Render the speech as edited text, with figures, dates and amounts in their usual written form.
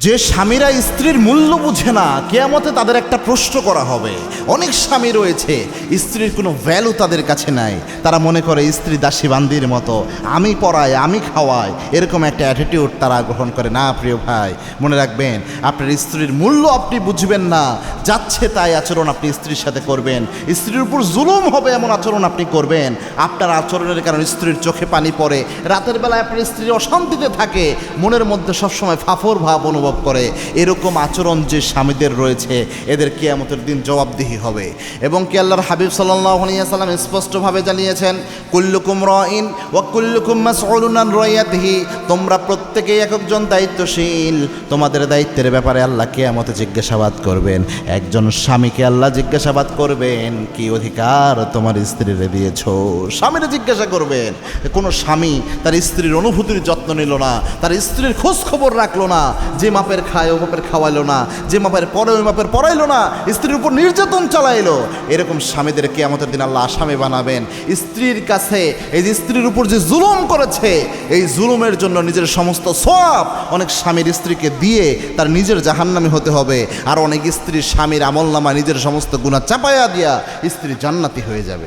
যে স্বামীরা স্ত্রীর মূল্য বুঝে না, কিয়ামতে তাদের একটা প্রশ্ন করা হবে। অনেক স্বামী রয়েছে স্ত্রীর কোনো ভ্যালু তাদের কাছে নাই। তারা মনে করে স্ত্রী দাসী বান্দির মতো, আমি পড়াই আমি খাওয়াই, এরকম একটা অ্যাটিটিউড তারা গ্রহণ করে। না প্রিয় ভাই, মনে রাখবেন আপনার স্ত্রীর মূল্য আপনি বুঝবেন না, যাচ্ছে তাই আচরণ আপনি স্ত্রীর সাথে করবেন, স্ত্রীর উপর জুলুম হবে এমন আচরণ আপনি করবেন। আপনার আচরণের কারণে স্ত্রীর চোখে পানি পড়ে, রাতের বেলায় আপনার স্ত্রী অশান্তিতে থাকে, মনের মধ্যে সবসময় ফাফর ভাব অনুভব করে। এরকম আচরণ যে স্বামীদের রয়েছে এদের কিয়ামতের দিন জবাবদিহি হবে। এবং কি আল্লাহর হাবিব সাল্লাল্লাহু আলাইহি ওয়াসাল্লাম স্পষ্টভাবে জানিয়েছেন, কুল্লুকুম রাইন ওয়া কুল্লুকুম মাসউলুন আন রাইয়াতিহি, তোমরা প্রত্যেকেই এক একজন দায়িত্বশীল, তোমাদের দায়িত্বের ব্যাপারে আল্লাহ কিয়ামতে জিজ্ঞাসাবাদ করবেন। একজন স্বামীকে আল্লাহ জিজ্ঞাসাবাদ করবেন, কি অধিকার তোমার স্ত্রীরে দিয়েছো। স্বামীরা জিজ্ঞাসা করবেন। কোনো স্বামী তার স্ত্রীর অনুভূতির যত্ন নিল না, তার স্ত্রীর খোঁজ খবর রাখলো না, যে মাপের খায় ও মাপের খাওয়াইলো না, যে মাপের পরে ওই মাপের পড়াইলো না, স্ত্রীর উপর নির্যাতন চালাইলো। এরকম স্বামীদের কিয়ামতের দিন আল্লাহ আসামি বানাবেন। স্ত্রীর কাছে এই যে স্ত্রীর উপর যে জুলুম করেছে, এই জুলুমের জন্য নিজের সমস্ত সওয়াব অনেক স্বামীর স্ত্রীকে দিয়ে তার নিজের জাহান্নামী হতে হবে। আর অনেক স্ত্রীর স্বামীর আমলনামা নিজের সমস্ত গুনাহ চাপায়া দিয়া স্ত্রী জান্নাতি হয়ে যাবে।